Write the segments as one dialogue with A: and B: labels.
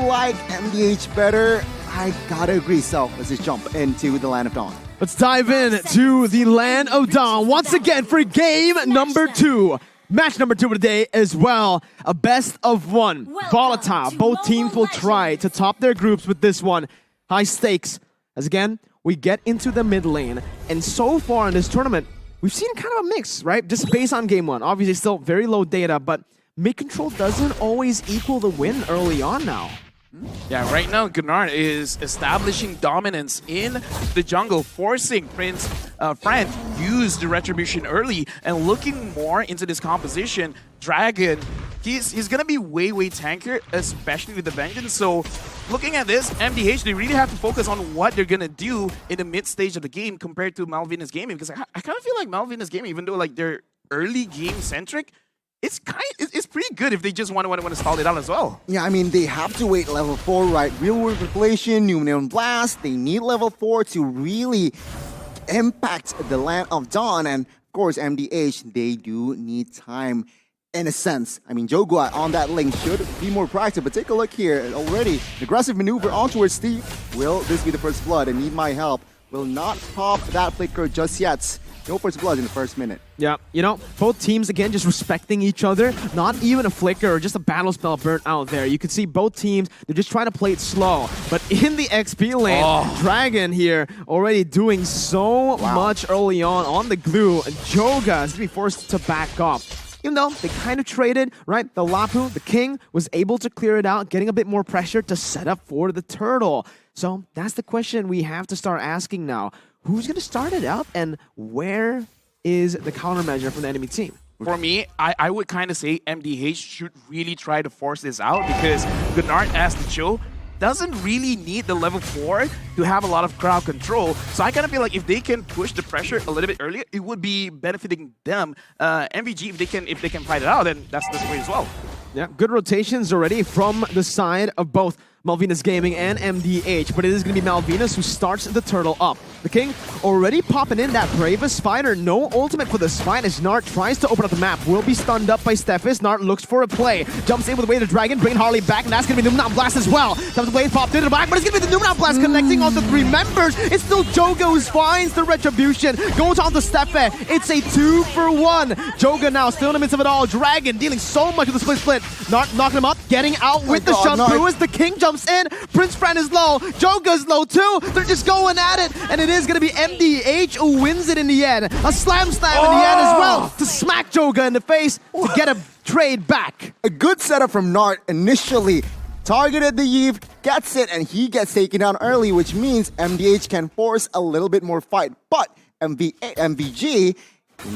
A: like MDH better. I gotta agree, so let's just jump into the Land of Dawn.
B: Let's dive in to the Land of Dawn once again for game number 2. Match number 2 of the day as well. A best of 1. Volatile. Both teams will try to top their groups with this one. High stakes. As again, we get into the mid lane. And so far in this tournament, we've seen kind of a mix, right? Just based on game 1. Obviously still very low data, but mid control doesn't always equal the win early on now.
C: Yeah, right now Gunnar is establishing dominance in the jungle, forcing Prince Fran to use the Retribution early, and looking more into this composition. Dragon, he's gonna be way tankier, especially with the Vengeance. So looking at this, MDH, they really have to focus on what they're gonna do in the mid stage of the game compared to Malvinas Gaming, because I kind of feel like Malvinas Gaming, even though like they're early game centric, it's pretty good if they just want to stall it out as well.
A: Yeah, I mean, they have to wait level 4, right? Real World Manipulation, Numenor Blast, they need level 4 to really impact the Land of Dawn. And of course, MDH, they do need time in a sense. I mean, Jogua on that lane should be more proactive, but take a look here already. Aggressive maneuver on towards Steve. Will this be the first blood? And need my help. Will not pop that flicker just yet. No first blood in the first minute.
B: Yeah, you know, both teams, again, just respecting each other. Not even a flicker or just a battle spell burnt out there. You can see both teams, they're just trying to play it slow. But in the XP lane, Dragon here already doing so much early on the glue. Joga is going to be forced to back up. Even though they kind of traded, right? The Lapu, the King, was able to clear it out, getting a bit more pressure to set up for the Turtle. So that's the question we have to start asking now. Who's going to start it up, and where is the countermeasure from the enemy team?
C: For me, I would kind of say MDH should really try to force this out, because Gunnar, as the Joe, doesn't really need the level 4 to have a lot of crowd control. So I kind of feel like if they can push the pressure a little bit earlier, it would be benefiting them. MVG, if they can fight it out, then that's the way as well.
B: Yeah, good rotations already from the side of both Malvinas Gaming and MDH, but it is going to be Malvinas who starts the Turtle up. The King already popping in that Bravest Spider. No ultimate for the Spine as Nart tries to open up the map. Will be stunned up by Stephis. Nart looks for a play. Jumps in with the way of the Dragon, bringing Harley back, and that's going to be Numenor Blast as well. Comes the wave popped into the back, but it's going to be the Numenor Blast connecting on the 3 members. It's still Joga who finds the Retribution. Goes on to Steffe. It's a 2-for-1. Joga now still in the midst of it all. Dragon dealing so much with the split. Nart knocking him up, getting out with the shampoo as the King jumps in. Prince Fran is low. Joga's low too. They're just going at it. And it is going to be MDH who wins it in the end. A slam in the end as well to smack Joga in the face to get a trade back.
A: A good setup from Nart initially. Targeted the Eve, gets it, and he gets taken down early, which means MDH can force a little bit more fight. But MVG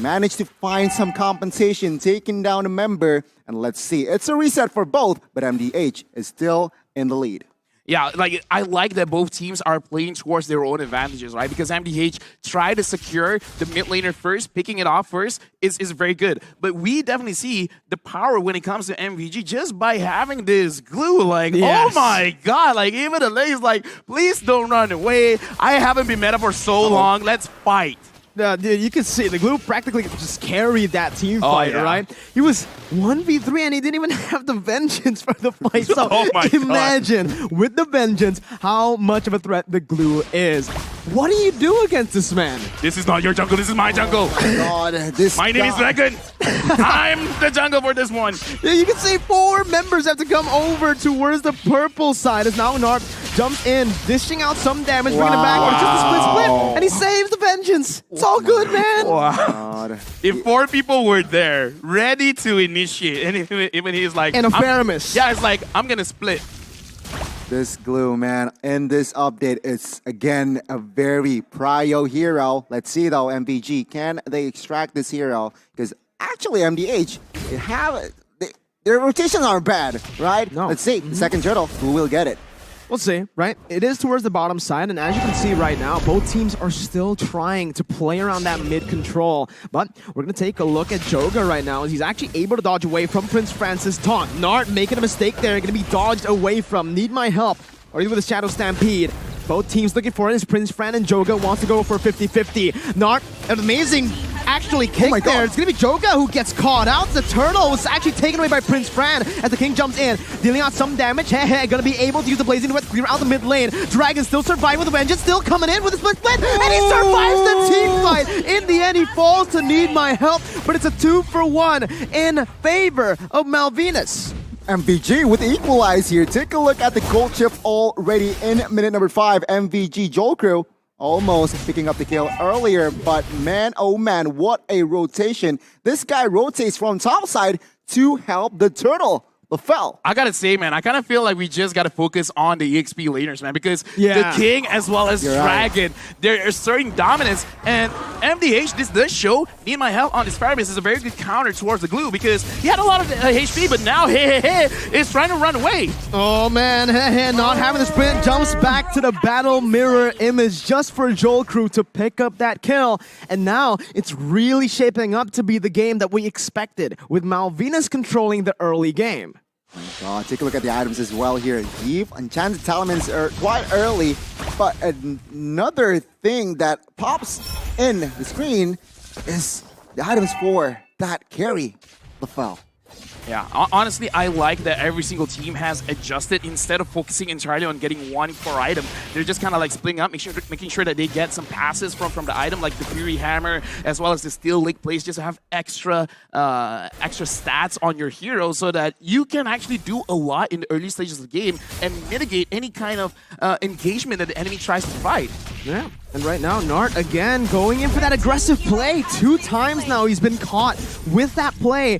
A: managed to find some compensation, taking down a member. And let's see, it's a reset for both, but MDH is still in the lead.
C: Yeah, like I like that both teams are playing towards their own advantages, right? Because MDH tried to secure the mid laner first, picking it off first is very good. But we definitely see the power when it comes to MVG just by having this glue. Like, oh my god, like even the lane's like, please don't run away. I haven't been meta for so long. Let's fight.
B: Dude, you can see the glue practically just carried that team fight, right? He was 1v3 and he didn't even have the Vengeance for the fight. So imagine with the Vengeance how much of a threat the glue is. What do you do against this man?
C: This is not your jungle, this is my jungle.
A: God,
C: my name is Dragon. I'm the jungle for this one.
B: Yeah, you can see 4 members have to come over towards the purple side as now Nart jumps in, dishing out some damage, bringing it back, but just a split, and he saves the Vengeance. It's all good, man.
A: Wow.
C: If 4 people were there, ready to initiate, and even he's like...
B: And a Faramis.
C: Yeah, it's like, I'm gonna split.
A: This glue, man, in this update, it's again a very prio hero. Let's see though, MVG, can they extract this hero? Because actually, MDH, their rotations aren't bad, right?
B: No.
A: Let's see, the second turtle, who will get it?
B: We'll see, right? It is towards the bottom side, and as you can see right now, both teams are still trying to play around that mid control. But we're going to take a look at Joga right now, as he's actually able to dodge away from Prince Francis' taunt. Nart making a mistake there, going to be dodged away from. Need my help. Or even with a Shadow Stampede. Both teams looking for it as Prince Fran and Joga wants to go for 50-50. Nart, an amazing actually kicked
A: my God.
B: there. It's going to be Joga who gets caught out. The turtle was actually taken away by Prince Fran as the King jumps in, dealing out some damage. Going to be able to use the Blazing Duet to clear out the mid lane. Dragon still surviving with the Vengeance, still coming in with a split, and he survives the team fight. In the end, he falls to need my help, but it's a 2-for-1 in favor of Malvinas.
A: MVG with the equalize here. Take a look at the gold chip already in minute number 5. MVG Joel Crew almost picking up the kill earlier, but man, oh man, what a rotation. This guy rotates from top side to help the turtle. LaFell.
C: I gotta say, man, I kind of feel like we just gotta focus on the EXP laners, man, because
B: Yeah.
C: the King as well as
A: You're
C: Dragon, they're asserting dominance, and MDH, this does show Need My Help on this Faramis is a very good counter towards the Glue because he had a lot of HP, but now, is trying to run away.
B: Oh man, not having the sprint, jumps back to the battle mirror image just for Joel Crew to pick up that kill. And now it's really shaping up to be the game that we expected, with Malvinas controlling the early game.
A: Take a look at the items as well here. Deep enchanted talismans are quite early, but another thing that pops in the screen is the items for that carry, LaFell.
C: Yeah, honestly, I like that every single team has adjusted. Instead of focusing entirely on getting one core item, they're just kind of like splitting up, making sure that they get some passes from the item, like the Fury Hammer, as well as the Steel Lake Place, just to have extra stats on your hero so that you can actually do a lot in the early stages of the game and mitigate any kind of engagement that the enemy tries to fight.
B: Yeah, and right now, Nart again going in for that aggressive play. 2 times now he's been caught with that play.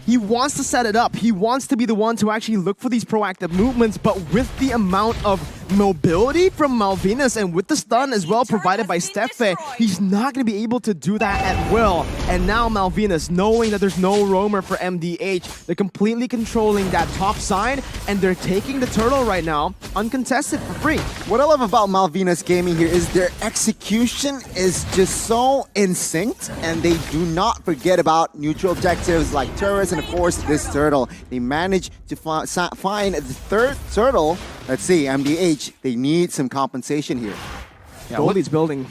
B: He wants to set it up. He wants to be the one to actually look for these proactive movements, but with the amount of mobility from Malvinas and with the stun as well provided by Steffe, he's not going to be able to do that at will. And now Malvinas, knowing that there's no roamer for MDH, they're completely controlling that top side, and they're taking the turtle right now, uncontested for free.
A: What I love about Malvinas Gaming here is their execution is just so in sync, and they do not forget about neutral objectives like turrets and of course this turtle. They managed to find the 3rd turtle. Let's see, MDH, they need some compensation here.
C: Yeah,
B: Goldie's building.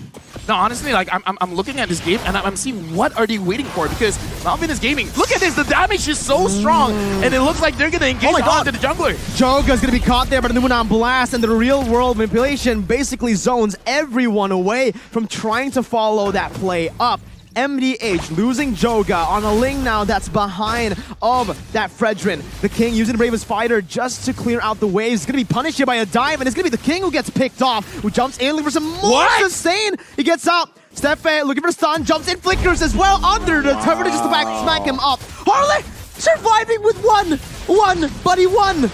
C: No, honestly, like I'm looking at this game and I'm seeing what are they waiting for, because Malvinas Gaming, look at this, the damage is so strong, and it looks like they're gonna engage onto the jungler.
B: Joga's gonna be caught there by the Numenon Blast, and the real world manipulation basically zones everyone away from trying to follow that play up. MDH losing Joga on a Ling now that's behind of that Fredrin. The King using the Bravest Fighter just to clear out the waves. He's going to be punished here by a dive, and it's going to be the King who gets picked off, who jumps in looking for some more sustain. He gets up. Steffe looking for stun, jumps in, flickers as well under the turret just to smack him up. Harley surviving with one, buddy, one.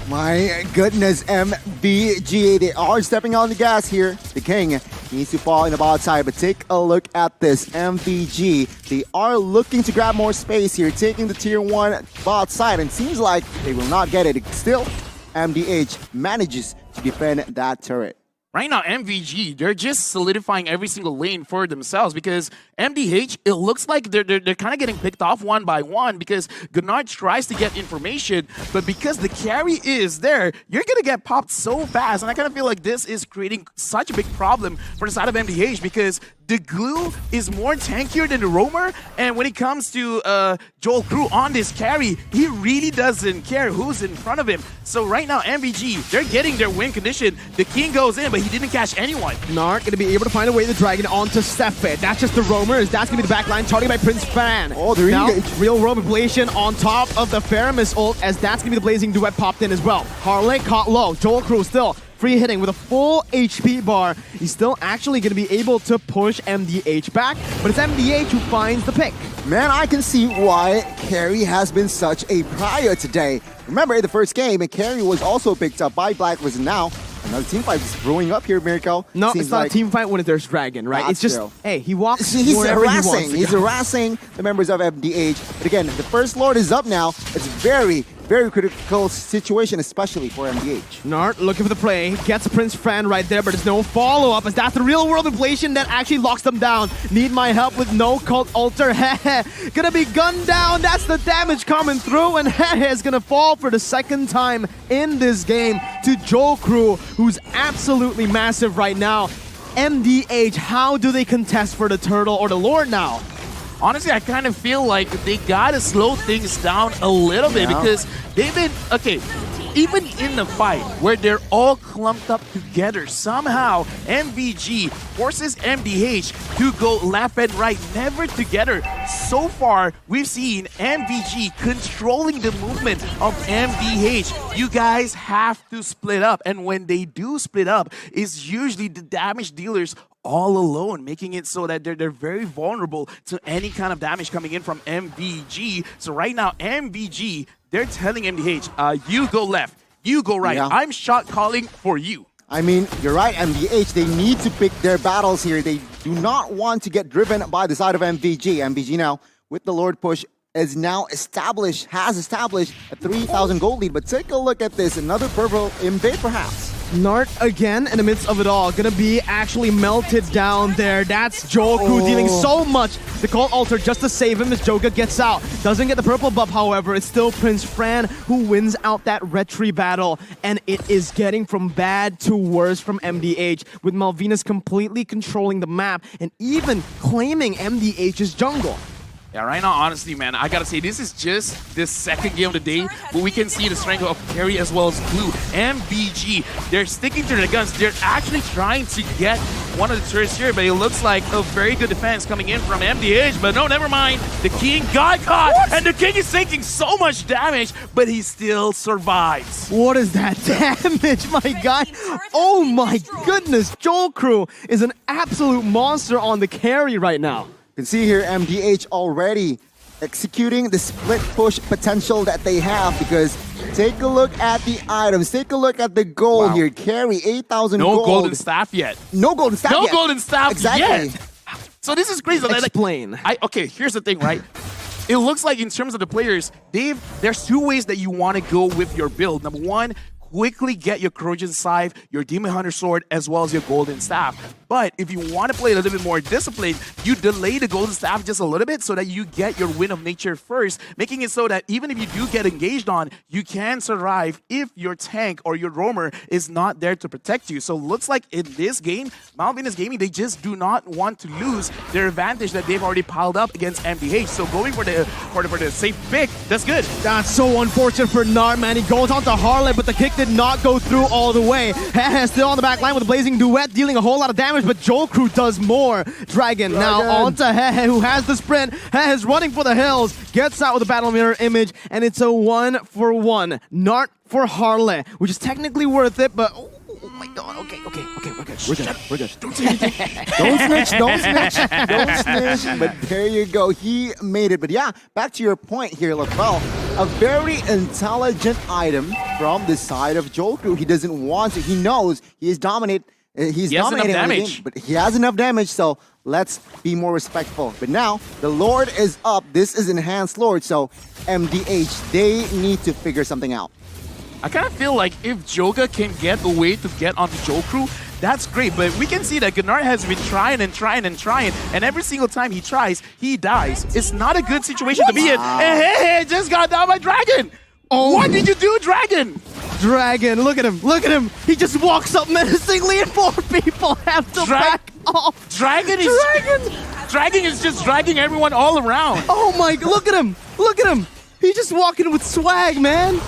A: My goodness, MVG, they are stepping on the gas here. The King needs to fall in the bot side, but take a look at this. MVG, they are looking to grab more space here, taking the tier 1 bot side, and seems like they will not get it. Still, MDH manages to defend that turret.
C: Right now, MVG, they're just solidifying every single lane for themselves, because MDH, it looks like they're kind of getting picked off one by one, because Gunnar tries to get information, but because the carry is there, you're going to get popped so fast. And I kind of feel like this is creating such a big problem for the side of MDH, because the Glue is more tankier than the roamer, and when it comes to Joel Crew on this carry, he really doesn't care who's in front of him. So right now, MVG, they're getting their win condition. The King goes in, but he didn't catch anyone.
B: Nart going to be able to find a way to drag it onto Steffe. That's just the roamer. That's going to be the backline, targeted by Prince Fan.
A: Oh, they're
B: now,
A: engaged.
B: real world manipulation on top of the Faramis ult, as that's going to be the Blazing Duet popped in as well. Harley caught low. Joel Crew still free hitting with a full HP bar. He's still actually going to be able to push MDH back, but it's MDH who finds the pick.
A: Man, I can see why Carry has been such a prior today. Remember, in the first game, Carry was also picked up by Blacklist, and now another team fight is brewing up here, Mirko.
B: No,
A: Seems
B: it's not
A: like
B: a team fight when there's Dragon, right?
A: That's
B: It's just,
A: true.
B: hey, he walks
A: He's
B: wherever he wants
A: harassing.
B: to
A: He's
B: go.
A: harassing the members of MDH. But again, the First Lord is up now. It's very critical situation, especially for MDH.
B: Nart looking for the play, gets Prince Fran right there, but there's no follow-up, as that's the real world inflation that actually locks them down. Need my help with no cult altar. Gonna be gunned down. That's the damage coming through, and is gonna fall for the 2nd time in this game to Joel Crew, who's absolutely massive right now. MDH, how do they contest for the turtle or the Lord now?
C: Honestly, I kind of feel like they gotta slow things down a little bit because they've been, okay, even in the fight where they're all clumped up together, somehow MVG forces MDH to go left and right, never together. So far, we've seen MVG controlling the movement of MDH. You guys have to split up, and when they do split up, it's usually the damage dealers all alone, making it so that they're very vulnerable to any kind of damage coming in from MVG. So right now, MVG, they're telling MDH, you go left, you go right.
A: Yeah.
C: I'm shot calling for you.
A: I mean, you're right, MDH, they need to pick their battles here. They do not want to get driven by the side of MVG. MVG now, with the Lord push, has established a 3,000 gold lead. But take a look at this, another purple invade perhaps.
B: Nart again in the midst of it all, gonna be actually melted down there. That's Joku dealing so much. The Cult Altar just to save him as Joga gets out. Doesn't get the purple buff, however. It's still Prince Fran who wins out that retry battle. And it is getting from bad to worse from MDH, with Malvinas completely controlling the map and even claiming MDH's jungle.
C: Yeah, right now, honestly, man, I gotta say, this is just the second game of the day, but we can see the strength of Carry as well as Blue. MVG, they're sticking to their guns. They're actually trying to get one of the turrets here, but it looks like a very good defense coming in from MDH, but no, never mind. The King got caught, and the King is taking so much damage, but he still survives.
B: What is that damage, my guy? Oh my goodness, Joku is an absolute monster on the carry right now.
A: You can see here MDH already executing the split push potential that they have, because take a look at the items, take a look at the gold here. Carry 8,000
C: No
A: gold.
C: golden staff yet.
A: No golden staff
C: No
A: yet.
C: golden staff
A: Exactly.
C: yet. So this is crazy.
B: Explain.
C: Okay, here's the thing, right? It looks like in terms of the players, there's two ways that you want to go with your build. Number one, quickly get your Corrosion Scythe, your Demon Hunter Sword, as well as your Golden Staff. But if you want to play a little bit more disciplined, you delay the Golden Staff just a little bit so that you get your Wind of Nature first, making it so that even if you do get engaged on, you can survive if your tank or your roamer is not there to protect you. So looks like in this game, Malvinas Gaming, they just do not want to lose their advantage that they've already piled up against MDH. So going for the safe pick, that's good.
B: That's so unfortunate for Nart, man. He goes on to Harley, but the kick did not go through all the way. Hehe still on the back line with a Blazing Duet, dealing a whole lot of damage, but Joku does more. Dragon now on to Hehe, who has the sprint. Hehe is running for the hills, gets out with a Battle Mirror image, and it's a 1-for-1. Nart for Harley, which is technically worth it, but oh my god, okay, we're good. We're good.
A: Don't snitch, don't snitch. But there you go, he made it. But yeah, back to your point here, LaFell. A very intelligent item from the side of Joku. He doesn't want to. He knows he is dominated. He's dominating
C: enough
A: the
C: damage.
A: game, but he has enough damage, so let's be more respectful. But now, the Lord is up. This is Enhanced Lord, so MDH, they need to figure something out.
C: I kind of feel like if Joga can get a way to get onto Joku, that's great. But we can see that Gunnar has been trying, and every single time he tries, he dies. It's not a good situation to be in. And hey, just got down by Dragon.
B: Oh.
C: What did you do, Dragon?
B: Dragon, look at him. He just walks up menacingly and 4 people have to back off.
C: Dragon is just dragging everyone all around.
B: Oh my, look at him. He's just walking with swag, man.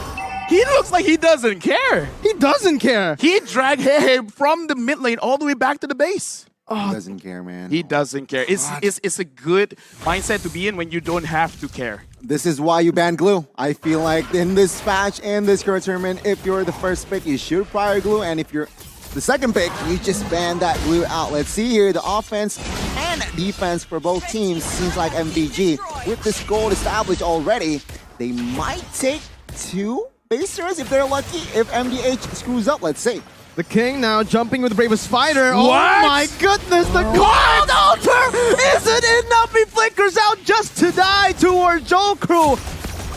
C: He looks like he doesn't care.
B: He doesn't care.
C: He dragged him from the mid lane all the way back to the base.
A: He doesn't care, man.
C: He doesn't care. It's a good mindset to be in when you don't have to care.
A: This is why you ban glue. I feel like in this match, in this current tournament, if you're the first pick, you should prior glue, and if you're the second pick, you just ban that glue out. Let's see here, the offense and defense for both teams seems like MVG. With this goal established already, they might take 2 basers if they're lucky. If MDH screws up, let's see.
B: The King now jumping with the bravest fighter.
C: What?
B: Oh my goodness, the Gold Altar isn't enough. He flickers out just to die towards Joku.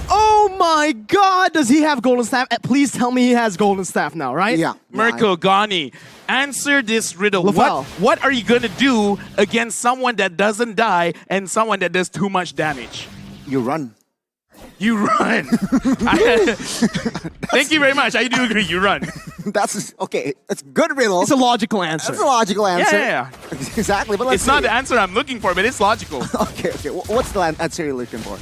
B: Oh my god, does he have Golden Staff? Please tell me he has Golden Staff now, right?
A: Yeah.
C: Mirko, Gani, answer this riddle.
B: LaFell.
C: What are you going to do against someone that doesn't die and someone that does too much damage?
A: You run.
C: You run. Thank you very much. I do agree. You run.
A: That's okay. That's good riddle.
B: It's a logical answer.
A: That's a logical answer.
C: Yeah.
A: Exactly. But let's
C: It's not
A: see.
C: the answer I'm looking for, but it's logical.
A: Okay. What's the answer you're looking for?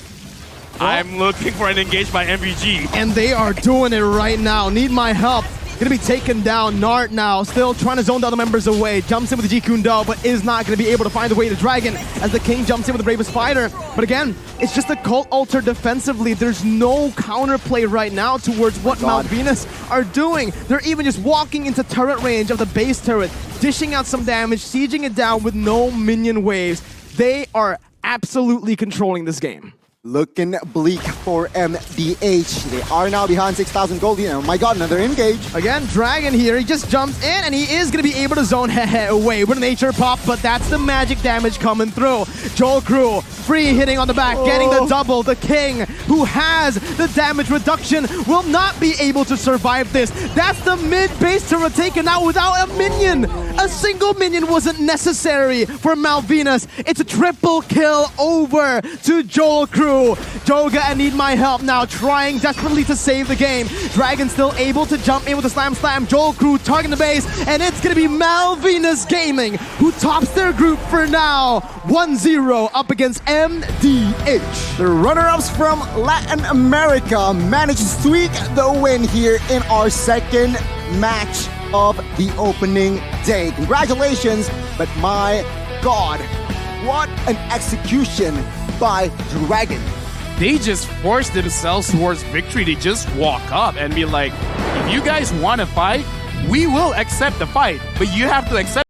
C: I'm looking for an engage by MVG.
B: And they are doing it right now. Need my help. Gonna be taken down. Nart now still trying to zone the other members away. Jumps in with the G Kundo, but is not gonna be able to find the way to Dragon as the King jumps in with the Bravest Fighter. But again, it's just a Cult Altar defensively. There's no counterplay right now towards what
A: God.
B: Malvinas are doing. They're even just walking into turret range of the base turret, dishing out some damage, sieging it down with no minion waves. They are absolutely controlling this game.
A: Looking bleak for MDH. They are now behind 6,000 gold. Oh my god, another engage.
B: Again, Dragon here, he just jumps in and he is going to be able to zone away with a nature pop, but that's the magic damage coming through. Joel Crew, free hitting on the back, getting the double. The King, who has the damage reduction, will not be able to survive this. That's the mid-base turret taken out without a minion. A single minion wasn't necessary for Malvinas. It's a triple kill over to Joel Crew. Joga and Need My Help now trying desperately to save the game. Dragon still able to jump in with a slam. Joel Crew targeting the base, and it's going to be Malvinas Gaming who tops their group for now. 1-0 up against MDH.
A: The runner-ups from Latin America managed to squeak the win here in our second match of the opening day. Congratulations, but my god, what an execution by Dragon.
C: They just forced themselves towards victory. They just walk up and be like, if you guys want to fight, we will accept the fight, but you have to accept